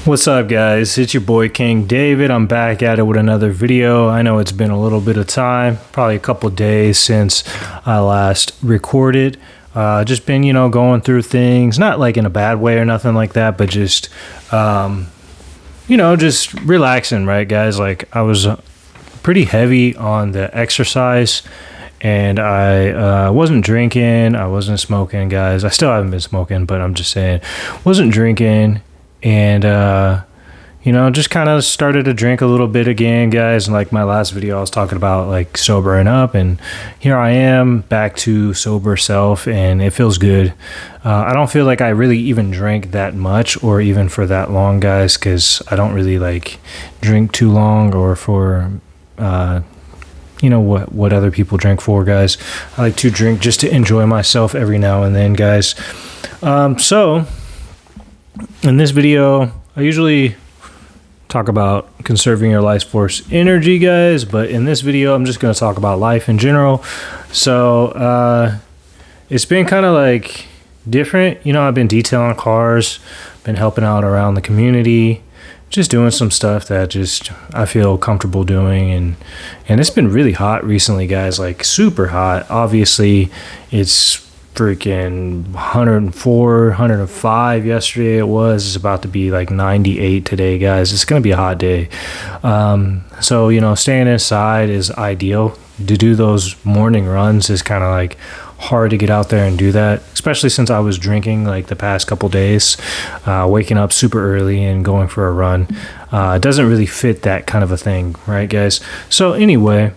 What's up, guys? It's your boy King David. I'm back at it with another video. I know it's been a little bit of time, probably a couple days since I last recorded. Just been, going through things, not like in a bad way or nothing like that, but just, just relaxing, right, guys? Like, I was pretty heavy on the exercise, and I wasn't drinking, I wasn't smoking, guys. I still haven't been smoking, but I'm just saying, wasn't drinking. And just kind of started to drink a little bit again, guys. And like my last video, I was talking about like sobering up, and here I am back to sober self, and it feels good. I don't feel like I really even drank that much or even for that long, guys, because I don't really like drink too long or for what other people drink for, guys. I like to drink just to enjoy myself every now and then, guys. So in this video, I usually talk about conserving your life force energy, guys, but in this video, I'm just going to talk about life in general. So it's been kind of like different. I've been detailing cars, been helping out around the community, just doing some stuff that just I feel comfortable doing. And it's been really hot recently, guys, like super hot. Obviously, it's freaking 104, 105 yesterday. It's about to be like 98 today, guys. It's gonna be a hot day. So staying inside is ideal. To do those morning runs is kind of like hard to get out there and do that, especially since I was drinking like the past couple days, waking up super early and going for a run. It doesn't really fit that kind of a thing, right, guys? So anyway,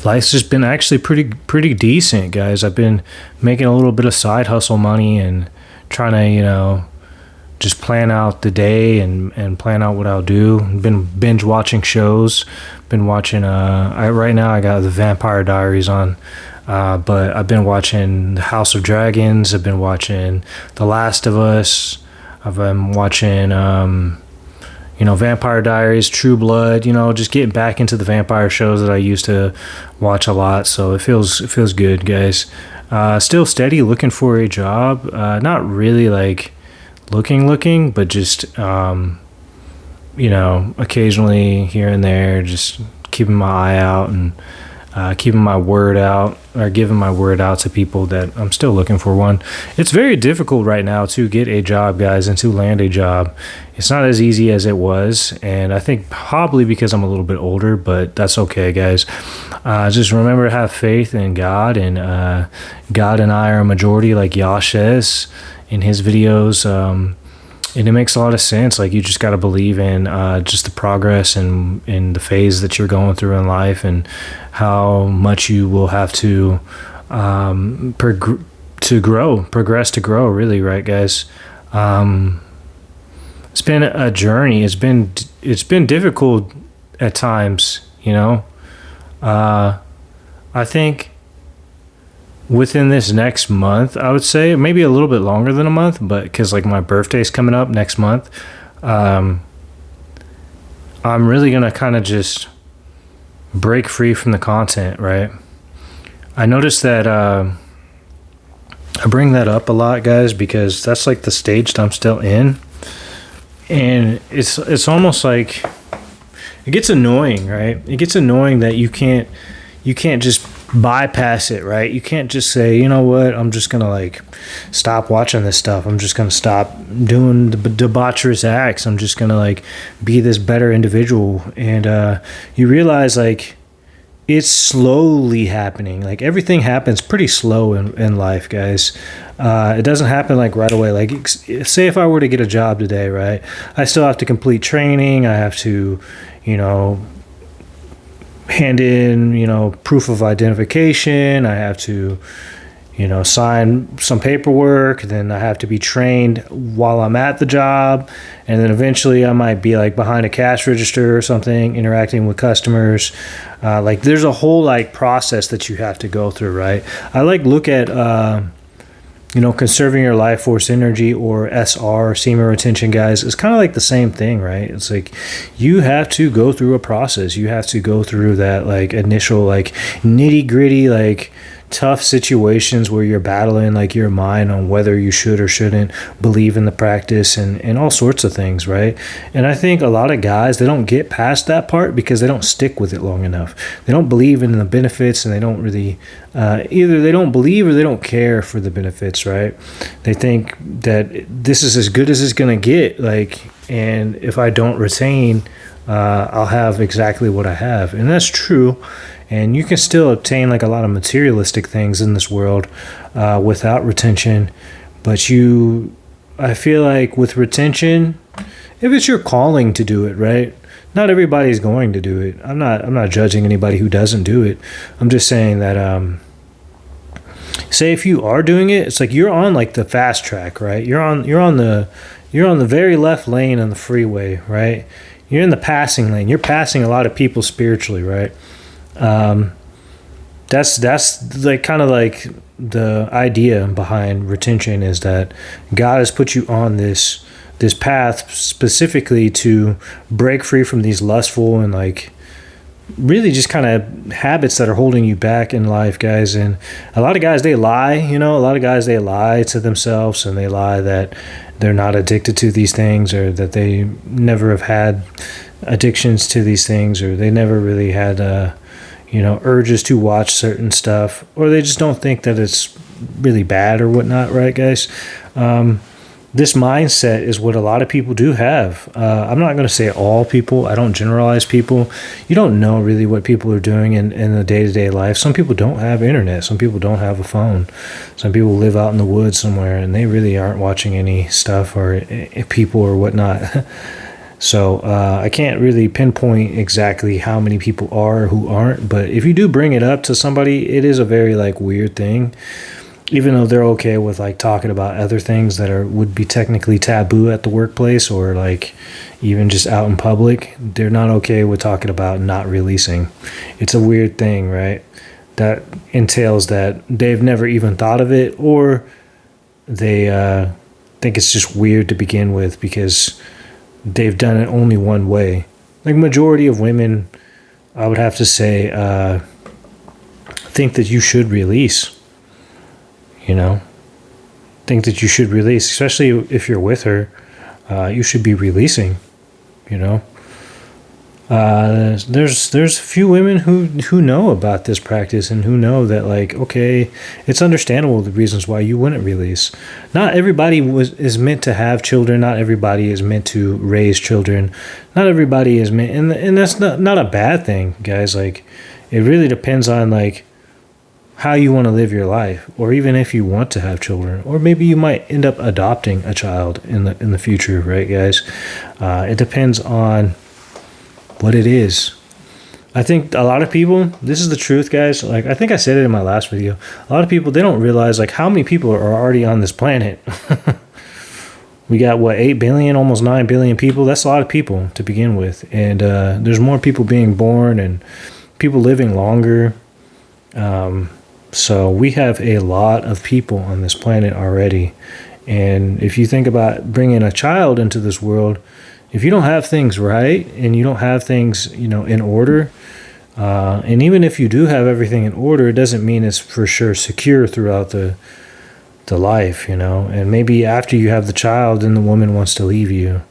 life's just been actually pretty decent, guys. I've been making a little bit of side hustle money and trying to, just plan out the day and plan out what I'll do. Been binge watching shows. Been watching, right now I got the Vampire Diaries on, but I've been watching the House of Dragons. I've been watching The Last of Us. I've been watching, Vampire Diaries, True Blood, just getting back into the vampire shows that I used to watch a lot. So it feels good, guys. Still steady, looking for a job. Not really like looking, but just, occasionally here and there, just keeping my eye out and keeping my word out, or giving my word out to people that I'm still looking for one. It's very difficult right now to get a job, guys, and to land a job. It's not as easy as it was, and I think probably because I'm a little bit older, but that's okay, guys. Just remember to have faith in God, and God and I are a majority, like Yash says in his videos. And it makes a lot of sense. Like, you just got to believe in just the progress and in the phase that you're going through in life, and how much you will have to progress to grow, really, right, guys? It's been a journey. It's been difficult at times, I think within this next month, I would say maybe a little bit longer than a month, but because like my birthday's coming up next month, I'm really gonna kind of just break free from the content, right? I noticed that I bring that up a lot, guys, because that's like the stage that I'm still in, and it's almost like it gets annoying, right? It gets annoying that you can't just bypass it, right? You can't just say, you know what, I'm just gonna like stop watching this stuff. I'm just gonna stop doing the debaucherous acts. I'm just gonna like be this better individual. And you realize like it's slowly happening. Like, everything happens pretty slow in life, guys. It doesn't happen like right away. Like, say if I were to get a job today, right, I still have to complete training. I have to, hand in, proof of identification. I have to, sign some paperwork. Then I have to be trained while I'm at the job. And then eventually I might be like behind a cash register or something, interacting with customers. Like, there's a whole like process that you have to go through, right? I like look at, conserving your life force energy, or SR, semen retention, guys. It's kind of like the same thing, right? It's like you have to go through a process. You have to go through that like initial like nitty gritty like tough situations where you're battling like your mind on whether you should or shouldn't believe in the practice and all sorts of things, right? And I think a lot of guys, they don't get past that part because they don't stick with it long enough. They don't believe in the benefits, and they don't really either they don't believe or they don't care for the benefits, right? They think that this is as good as it's gonna get, like, and if I don't retain, I'll have exactly what I have. And that's true. And you can still obtain like a lot of materialistic things in this world without retention. But I feel like with retention, if it's your calling to do it, right? Not everybody's going to do it. I'm not judging anybody who doesn't do it. I'm just saying that say if you are doing it, it's like you're on like the fast track, right? You're on the very left lane on the freeway, right? You're in the passing lane. You're passing a lot of people spiritually, right? That's like kind of like the idea behind retention, is that God has put you on this path specifically to break free from these lustful and like really just kind of habits that are holding you back in life, guys. And a lot of guys, they lie, a lot of guys, they lie to themselves, and they lie that they're not addicted to these things, or that they never have had addictions to these things, or they never really had urges to watch certain stuff, or they just don't think that it's really bad or whatnot, right, guys? This mindset is what a lot of people do have. I'm not going to say all people. I don't generalize people. You don't know really what people are doing in the day-to-day life. Some people don't have internet. Some people don't have a phone. Some people live out in the woods somewhere, and they really aren't watching any stuff or people or whatnot. So I can't really pinpoint exactly how many people are or who aren't. But if you do bring it up to somebody, it is a very like weird thing. Even though they're okay with like talking about other things that would be technically taboo at the workplace, or like even just out in public, they're not okay with talking about not releasing. It's a weird thing, right? That entails that they've never even thought of it, or they think it's just weird to begin with because they've done it only one way. Like majority of women, I would have to say, think that you should release. Think that you should release, especially if you're with her. You should be releasing. There's a few women who know about this practice, and who know that, like, okay, it's understandable the reasons why you wouldn't release. Not everybody is meant to have children. Not everybody is meant to raise children. Not everybody is meant, and that's not a bad thing, guys. Like, it really depends on like how you want to live your life, or even if you want to have children, or maybe you might end up adopting a child in the future, right, guys? It depends on what it is. I think a lot of people, this is the truth, guys. Like, I think I said it in my last video. A lot of people, they don't realize like how many people are already on this planet. We got 8 billion, almost 9 billion people. That's a lot of people to begin with, and there's more people being born and people living longer. So we have a lot of people on this planet already. And if you think about bringing a child into this world, if you don't have things right, and you don't have things, in order, and even if you do have everything in order, it doesn't mean it's for sure secure throughout the life, and maybe after you have the child, then the woman wants to leave you.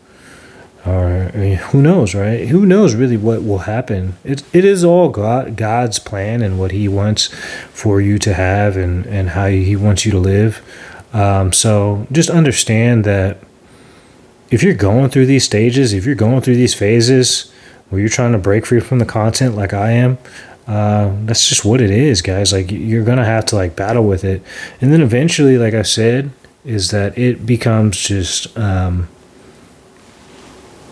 Or who knows, right? Who knows really what will happen? It is all God's plan and what He wants for you to have, and how He wants you to live. So just understand that if you're going through these stages, if you're going through these phases where you're trying to break free from the content like I am, that's just what it is, guys. Like, you're going to have to like battle with it. And then eventually, like I said, is that it becomes just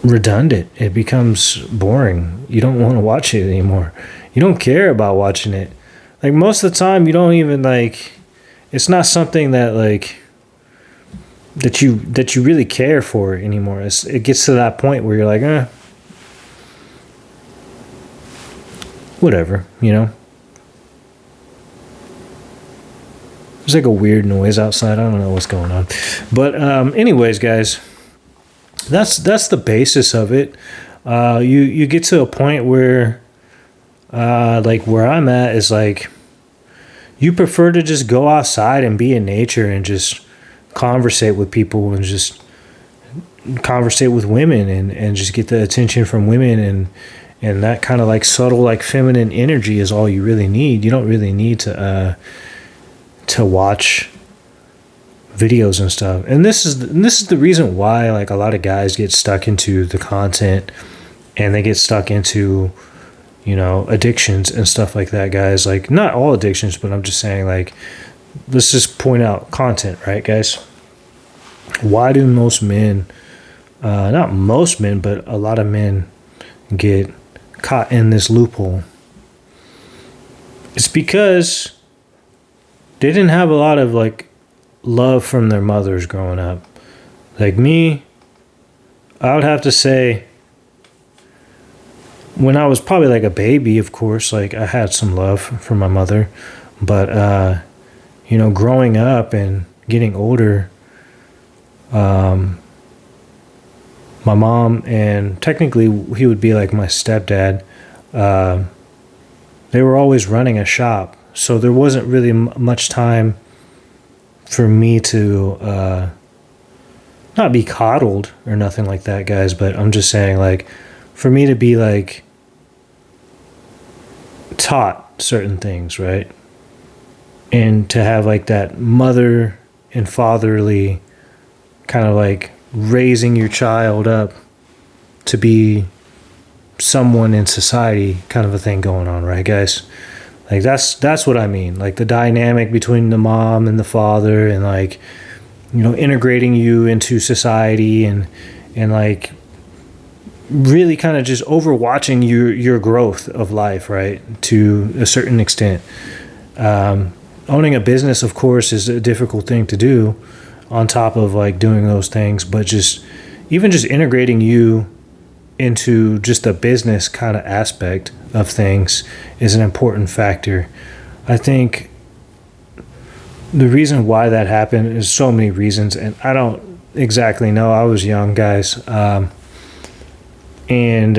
redundant. It becomes boring. You don't want to watch it anymore. You don't care about watching it. Like, most of the time, you don't even like, it's not something that like that you really care for anymore. It gets to that point where you're like, whatever, There's like a weird noise outside. I don't know what's going on. But anyways, guys, that's the basis of it. You get to a point where like where I'm at is like, you prefer to just go outside and be in nature and just conversate with people and just conversate with women and just get the attention from women, and that kind of like subtle like feminine energy is all you really need. You don't really need to watch videos and stuff. And this is the reason why like a lot of guys get stuck into the content, and they get stuck into, you know, addictions and stuff like that, guys. Like, not all addictions, but I'm just saying, like, let's just point out content, right, guys? Why do most men, not most men, but a lot of men get caught in this loophole? It's because they didn't have a lot of, like, love from their mothers growing up. Like me, I would have to say, when I was probably like a baby, of course, like I had some love from my mother, but you know, growing up and getting older, my mom, and technically he would be like my stepdad, they were always running a shop, so there wasn't really much time for me to not be coddled or nothing like that, guys, but I'm just saying, like, for me to be like taught certain things, right? And to have like that mother and fatherly kind of like raising your child up to be someone in society kind of a thing going on, right, guys? Like that's what I mean. Like the dynamic between the mom and the father, and like, you know, integrating you into society, and like really kind of just overwatching your growth of life, right, to a certain extent. Owning a business, of course, is a difficult thing to do on top of like doing those things, but just even just integrating you into just a business kind of aspect of things is an important factor. I think the reason why that happened is so many reasons, and I don't exactly know. I was young, guys. And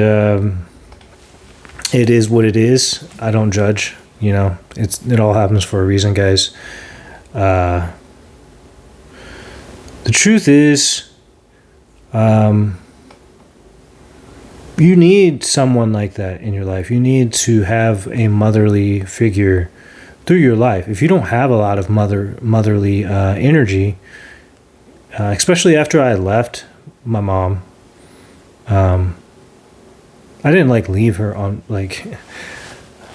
it is what it is. I don't judge, you know. It all happens for a reason, guys. The truth is, you need someone like that in your life. You need to have a motherly figure through your life. If you don't have a lot of motherly energy, especially after I left my mom, I didn't like leave her on, like,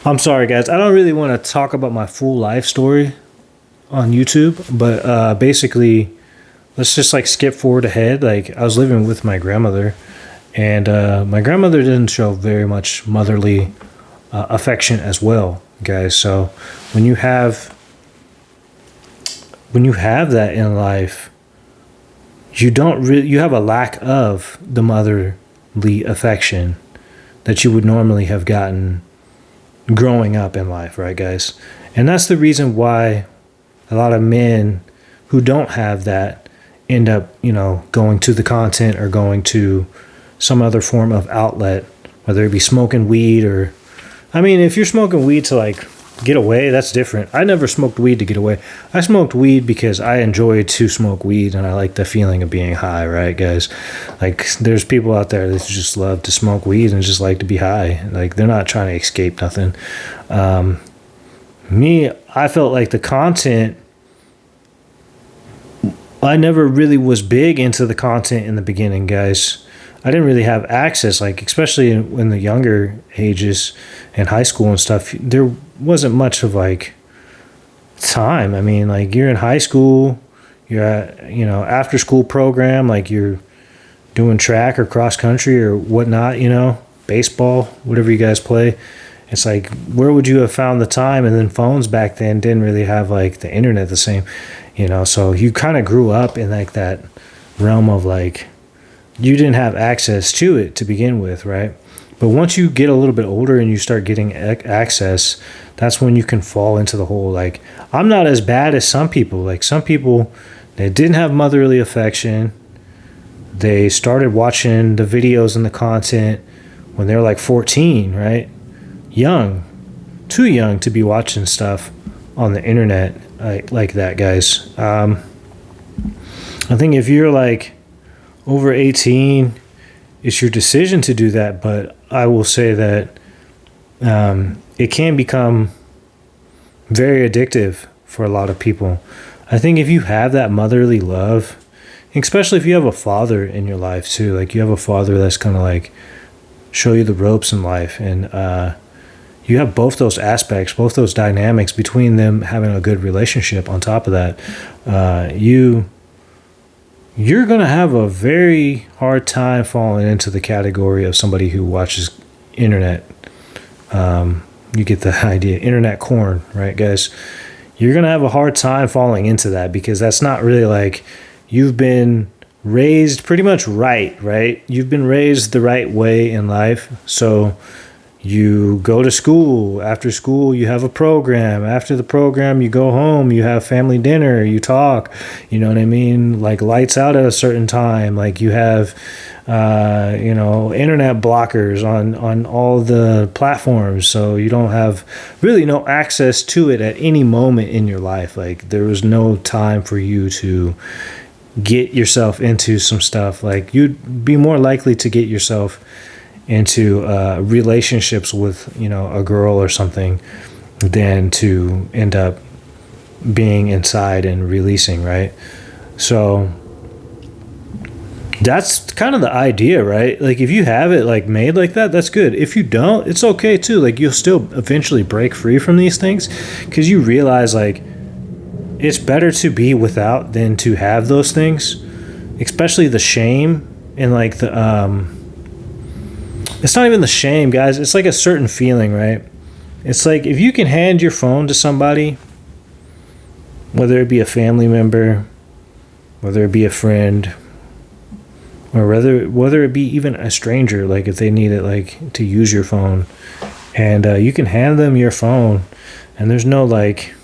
I'm sorry, guys. I don't really want to talk about my full life story on YouTube, but basically, let's just like skip forward ahead. Like, I was living with my grandmother, and my grandmother didn't show very much motherly affection as well, guys. So when you have that in life, you have a lack of the motherly affection that you would normally have gotten growing up in life, right, guys? And that's the reason why a lot of men who don't have that end up, you know, going to the content or going to some other form of outlet, whether it be smoking weed or, I mean, if you're smoking weed to like get away, that's different. I never smoked weed to get away. I smoked weed because I enjoy to smoke weed, and I like the feeling of being high, right, guys? Like, there's people out there that just love to smoke weed and just like to be high. Like, they're not trying to escape nothing. Me, I felt like the content, I never really was big into the content in the beginning, guys. I didn't really have access, like, especially in the younger ages in high school and stuff. There wasn't much of like time. I mean, like, you're in high school, you're at, you know, after school program, like you're doing track or cross country or whatnot, you know, baseball, whatever you guys play. It's like, where would you have found the time? And then phones back then didn't really have like the internet the same, you know, so you kind of grew up in like that realm of like, you didn't have access to it to begin with, right? But once you get a little bit older and you start getting access, that's when you can fall into the whole, like, I'm not as bad as some people. Like, some people, they didn't have motherly affection. They started watching the videos and the content when they were like 14, right? Young, too young to be watching stuff on the internet like that, guys. I think if you're like over 18, it's your decision to do that, but I will say that it can become very addictive for a lot of people. I think if you have that motherly love, especially if you have a father in your life too, like you have a father that's going to like show you the ropes in life, and you have both those aspects, both those dynamics between them having a good relationship on top of that, you're going to have a very hard time falling into the category of somebody who watches internet. You get the idea, internet corn, right, guys? You're going to have a hard time falling into that, because that's not really like, you've been raised pretty much right? You've been raised the right way in life. So you go to school. After school, you have a program. After the program, you go home. You have family dinner. You talk. You know what I mean? Like lights out at a certain time. Like you have, internet blockers on all the platforms. So you don't have really no access to it at any moment in your life. Like there was no time for you to get yourself into some stuff. Like you'd be more likely to get yourself into relationships with a girl or something than to end up being inside and releasing, right? So that's kind of the idea, right? Like if you have it like made like that, that's good. If you don't, it's okay too. Like you'll still eventually break free from these things, because you realize like it's better to be without than to have those things, especially the shame and like the it's not even the shame, guys. It's like a certain feeling, right? It's like if you can hand your phone to somebody, whether it be a family member, whether it be a friend, or whether it be even a stranger, like if they need it like to use your phone, and you can hand them your phone, and there's no like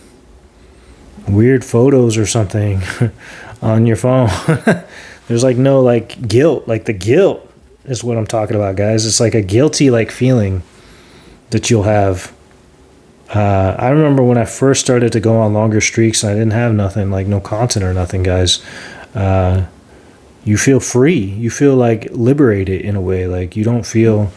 weird photos or something on your phone. There's like no like guilt. Like the guilt is what I'm talking about, guys. It's like a guilty like feeling that you'll have. I remember when I first started to go on longer streaks and I didn't have nothing, like no content or nothing, guys. You feel free. You feel like liberated in a way. Like you don't feel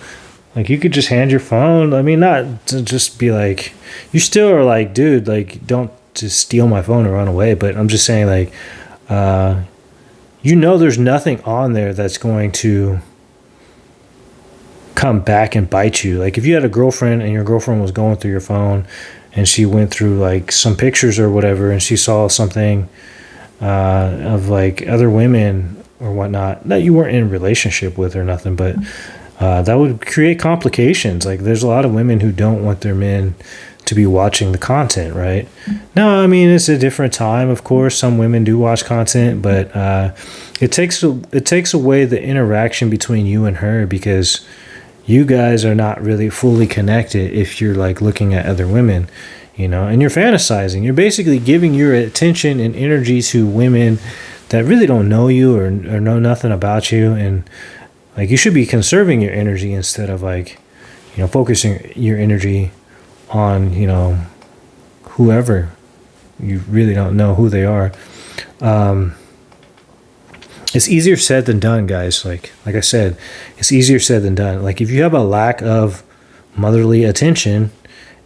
like you could just hand your phone. I mean, not to just be like, you still are like, dude, like don't just steal my phone or run away. But I'm just saying like, there's nothing on there that's going to come back and bite you. Like if you had a girlfriend and your girlfriend was going through your phone and she went through like some pictures or whatever, and she saw something of like other women or whatnot that you weren't in a relationship with or nothing, but that would create complications. Like there's a lot of women who don't want their men to be watching the content, right? No, I mean, it's a different time, of course. Some women do watch content, but it takes away the interaction between you and her, because you guys are not really fully connected if you're like looking at other women, and you're fantasizing. You're basically giving your attention and energy to women that really don't know you or know nothing about you, and like you should be conserving your energy instead of like focusing your energy on whoever you really don't know who they are. It's easier said than done, guys. Like I said, it's easier said than done. Like if you have a lack of motherly attention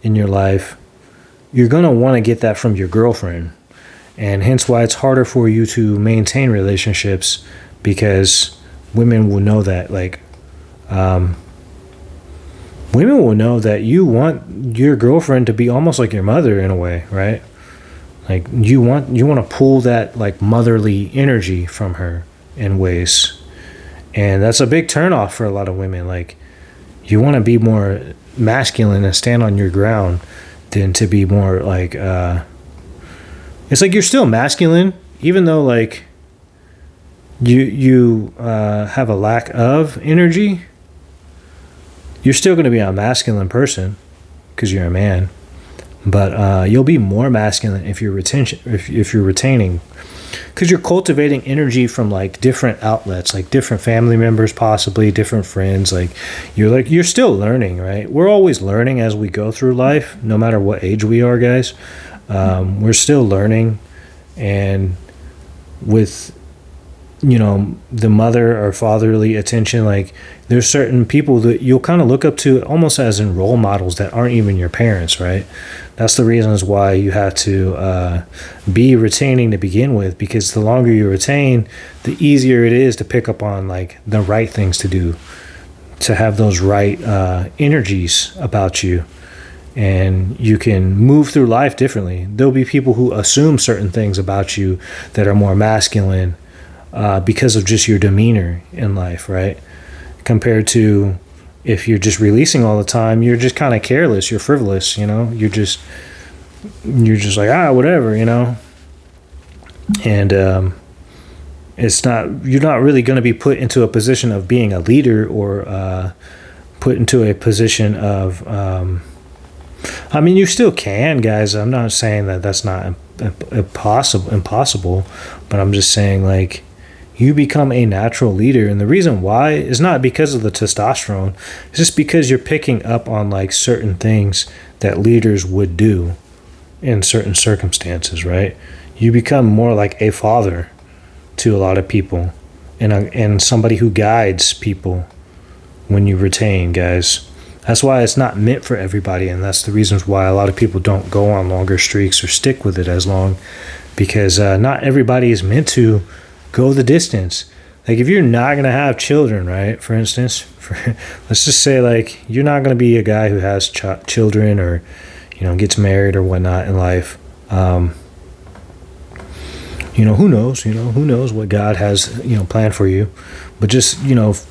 in your life, you're going to want to get that from your girlfriend. And hence why it's harder for you to maintain relationships, because women will know that. Like, women will know that you want your girlfriend to be almost like your mother in a way, right? Like you want to pull that like motherly energy from her in ways. And that's a big turnoff for a lot of women. Like you want to be more masculine and stand on your ground than to be more like, it's like you're still masculine, even though like you have a lack of energy. You're still going to be a masculine person because you're a man, but you'll be more masculine if you're retaining, because you're cultivating energy from like different outlets, like different family members, possibly different friends. Like you're still learning, right? We're always learning as we go through life, no matter what age we are, guys. We're still learning, and with the mother or fatherly attention, like there's certain people that you'll kind of look up to almost as in role models that aren't even your parents, right? That's the reasons why you have to be retaining to begin with, because the longer you retain, the easier it is to pick up on like the right things to do, to have those right energies about you, and you can move through life differently. There'll be people who assume certain things about you that are more masculine because of just your demeanor in life, right? Compared to if you're just releasing all the time, you're just kind of careless, you're frivolous, you're just like, whatever, and you're not really going to be put into a position of being a leader, or put into a position of you still can, guys. I'm not saying that that's not impossible, but I'm just saying, like, you become a natural leader, and the reason why is not because of the testosterone. It's just because you're picking up on like certain things that leaders would do in certain circumstances, right? You become more like a father to a lot of people, and somebody who guides people when you retain, guys. That's why it's not meant for everybody, and that's the reasons why a lot of people don't go on longer streaks or stick with it as long, because not everybody is meant to go the distance. Like if you're not going to have children, right? For instance, let's just say like you're not going to be a guy who has children, or gets married or whatnot in life. Who knows? Who knows what God has planned for you. But just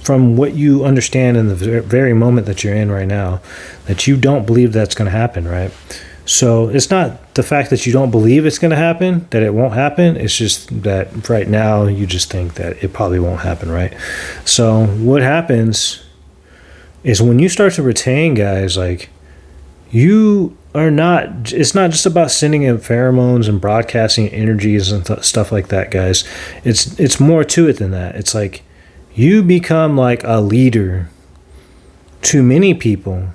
from what you understand in the very moment that you're in right now, that you don't believe that's going to happen, right? So it's not the fact that you don't believe it's going to happen, that it won't happen. It's just that right now you just think that it probably won't happen, right? So what happens is when you start to retain, guys, like you are not, it's not just about sending in pheromones and broadcasting energies and stuff like that, guys. It's more to it than that. It's like you become like a leader to many people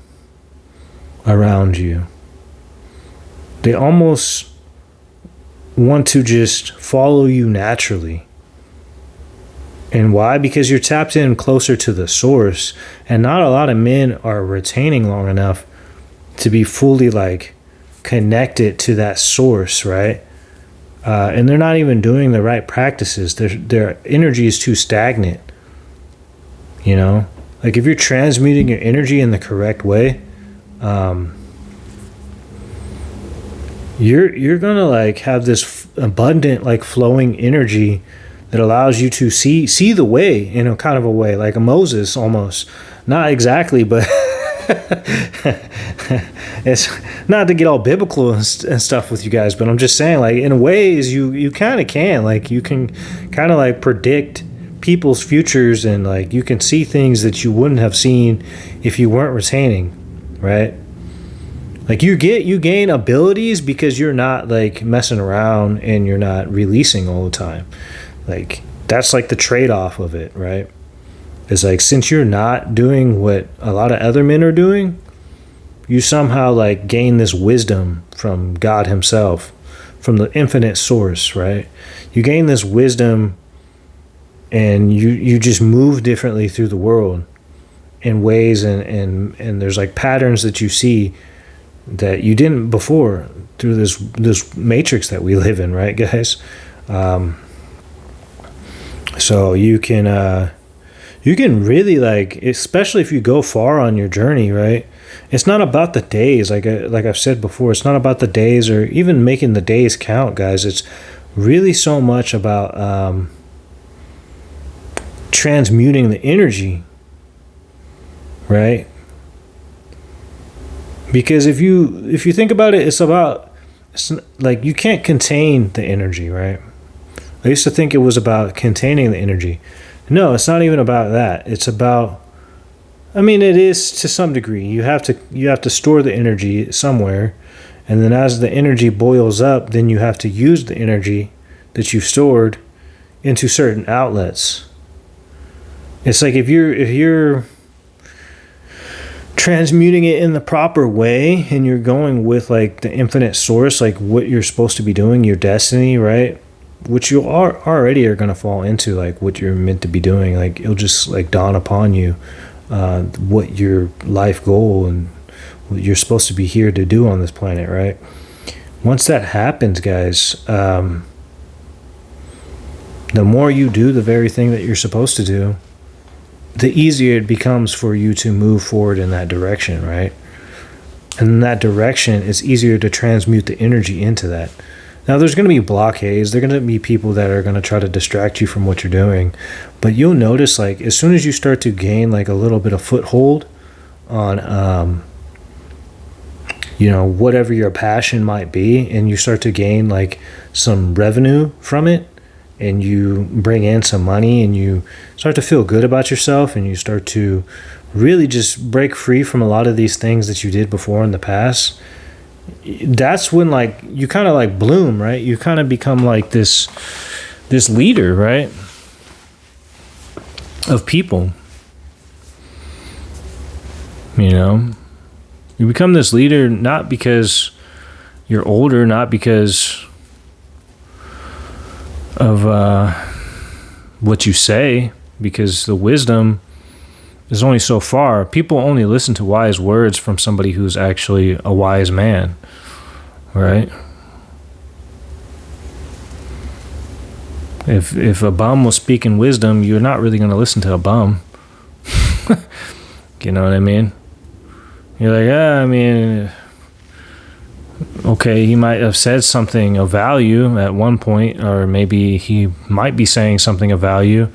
around you. They almost want to just follow you naturally. And why? Because you're tapped in closer to the source, and not a lot of men are retaining long enough to be fully like connected to that source, right? And they're not even doing the right practices. Their energy is too stagnant. Like if you're transmuting your energy in the correct way, you're gonna like have this abundant, like flowing energy that allows you to see the way in a kind of a way, like a Moses almost. Not exactly, but it's not to get all biblical and stuff with you guys, but I'm just saying, like, in ways you kind of can, like, you can kind of like predict people's futures, and like you can see things that you wouldn't have seen if you weren't retaining, right? Like you gain abilities because you're not like messing around and you're not releasing all the time. Like that's like the trade-off of it, right? It's like, since you're not doing what a lot of other men are doing, you somehow like gain this wisdom from God himself, from the infinite source, right? You gain this wisdom, and you just move differently through the world in ways, and there's like patterns that you see that you didn't before through this matrix that we live in, right, guys? So you can really, like, especially if you go far on your journey, right? It's not about the days, like I've said before. It's not about the days or even making the days count, guys. It's really so much about transmuting the energy, right? Because if you think about it, it's like you can't contain the energy, right? I used to think it was about containing the energy. No, it's not even about that. It's about, I mean, it is to some degree. You have to store the energy somewhere, and then as the energy boils up, then you have to use the energy that you've stored into certain outlets. It's like if you're transmuting it in the proper way, and you're going with like the infinite source, like what you're supposed to be doing, your destiny, right? Which you already are going to fall into, like what you're meant to be doing. Like it'll just like dawn upon you what your life goal and what you're supposed to be here to do on this planet, right? Once that happens, guys, the more you do the very thing that you're supposed to do, the easier it becomes for you to move forward in that direction, right? And in that direction, it's easier to transmute the energy into that. Now, there's going to be blockades. There are going to be people that are going to try to distract you from what you're doing. But you'll notice, like, as soon as you start to gain, like, a little bit of foothold on, whatever your passion might be, and you start to gain, like, some revenue from it, and you bring in some money, and you start to feel good about yourself, and you start to really just break free from a lot of these things that you did before in the past, that's when like you kind of like bloom, right? You kind of become like this leader, right, of people. You become this leader not because you're older, not because of what you say, because the wisdom is only so far. People only listen to wise words from somebody who's actually a wise man, right? If a bum was speaking wisdom, you're not really going to listen to a bum. You know what I mean? You're like, okay, he might have said something of value at one point, or maybe he might be saying something of value,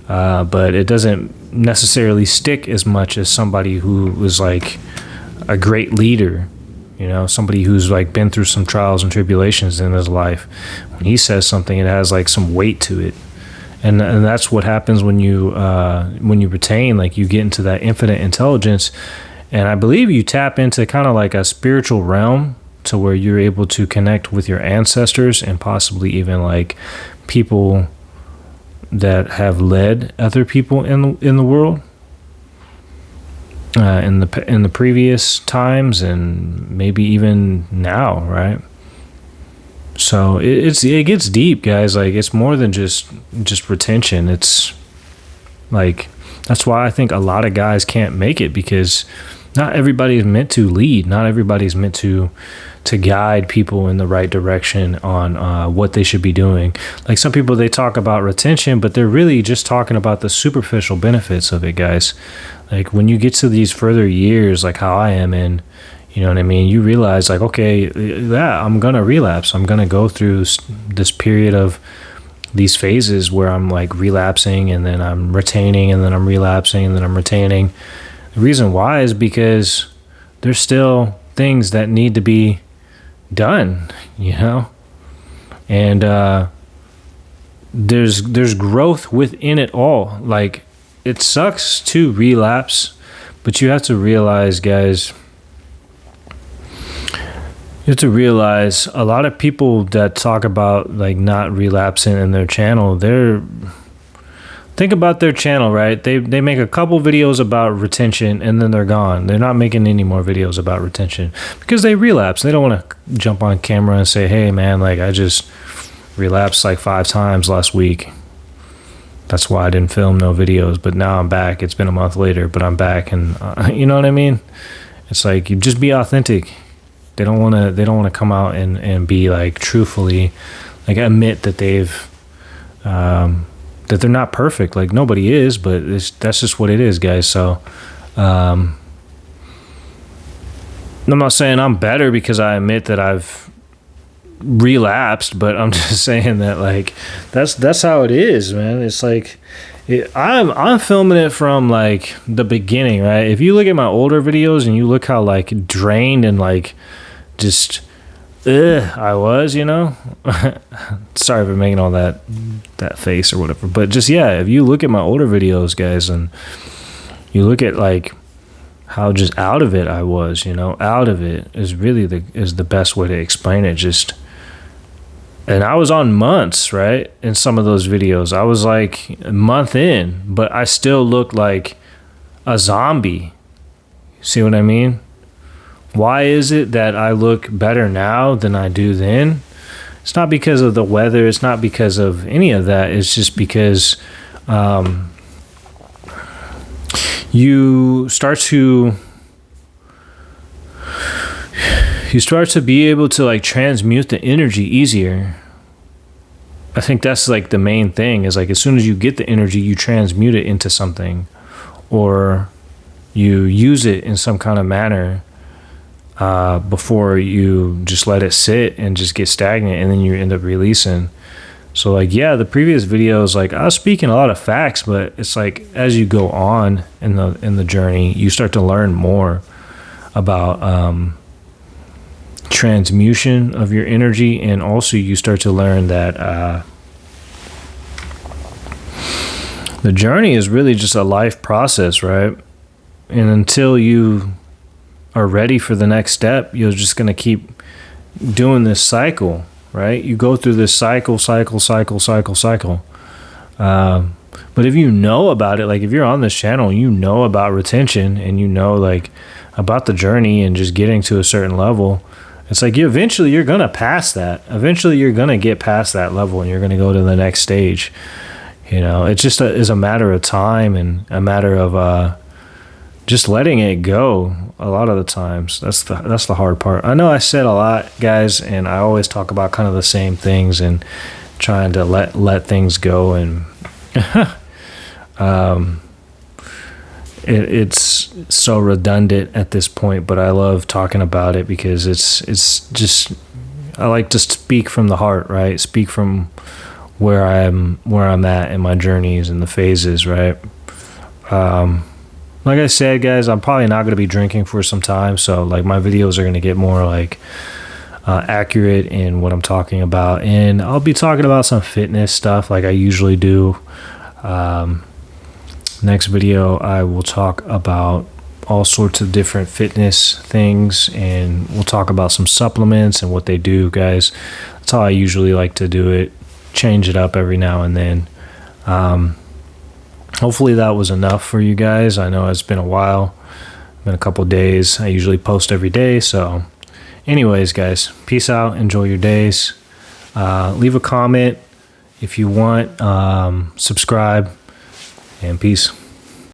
but it doesn't necessarily stick as much as somebody who was like a great leader, somebody who's like been through some trials and tribulations in his life. When he says something, it has like some weight to it, and that's what happens when you retain, like you get into that infinite intelligence, and I believe you tap into kind of like a spiritual realm to where you're able to connect with your ancestors and possibly even like people that have led other people in the world in the previous times, and maybe even now, right? So it gets deep, guys. Like it's more than just retention. It's like that's why I think a lot of guys can't make it, because not everybody is meant to lead. Not everybody's meant to guide people in the right direction on what they should be doing. Like some people, they talk about retention, but they're really just talking about the superficial benefits of it, guys. Like when you get to these further years, like how I am in, you know what I mean? You realize like, okay, yeah, I'm going to relapse. I'm going to go through this period of these phases where I'm like relapsing, and then I'm retaining, and then I'm relapsing, and then I'm retaining. The reason why is because there's still things that need to be done, and there's growth within it all. Like it sucks to relapse, but you have to realize, guys, you have to realize a lot of people that talk about like not relapsing in their channel, think about their channel, right? They make a couple videos about retention, and then they're gone. They're not making any more videos about retention because they relapse. They don't want to jump on camera and say, hey man, like I just relapsed like 5 times last week. That's why I didn't film no videos, but now I'm back. It's been a month later, but I'm back. And you know what I mean? It's like, you just be authentic. They don't want to come out and be like truthfully, like admit that they've, that they're not perfect. Like nobody is, but that's just what it is, guys. So I'm not saying I'm better because I admit that I've relapsed, but I'm just saying that like that's how it is, man. It's like I'm filming it from like the beginning, right? If you look at my older videos and you look how like drained and like just I was, sorry for making all that face or whatever, but just, yeah, if you look at my older videos, guys, and you look at like how just out of it I was, out of it is really is the best way to explain it. Just, and I was on months, right? In some of those videos, I was like a month in, but I still looked like a zombie. See what I mean? Why is it that I look better now than I do then? It's not because of the weather. It's not because of any of that. It's just because you start to be able to like transmute the energy easier. I think that's like the main thing, is like as soon as you get the energy, you transmute it into something, or you use it in some kind of manner before you just let it sit and just get stagnant, and then you end up releasing. So like, yeah, the previous videos, like I was speaking a lot of facts, but it's like as you go on in the journey, you start to learn more about transmutation of your energy, and also you start to learn that the journey is really just a life process, right? And until you are ready for the next step, you're just going to keep doing this cycle, right? You go through this cycle. But if you know about it, like if you're on this channel, you know about retention, and you know like about the journey and just getting to a certain level, it's like eventually you're going to pass that. Eventually you're going to get past that level, and you're going to go to the next stage. You know, it just is a matter of time, and a matter of just letting it go. A lot of the times, that's the hard part. I know I said a lot, guys, and I always talk about kind of the same things and trying to let things go, and it's so redundant at this point, but I love talking about it because it's just, I like to speak from the heart, right? Speak from where I'm at in my journeys and the phases, right? Like I said, guys, I'm probably not going to be drinking for some time, so like my videos are going to get more like accurate in what I'm talking about, and I'll be talking about some fitness stuff like I usually do. Next video, I will talk about all sorts of different fitness things, and we'll talk about some supplements and what they do, guys. That's how I usually like to do it. Change it up every now and then. Hopefully that was enough for you guys. I know it's been a while, been a couple days. I usually post every day. So anyways, guys, peace out. Enjoy your days. Leave a comment if you want. Subscribe, and peace.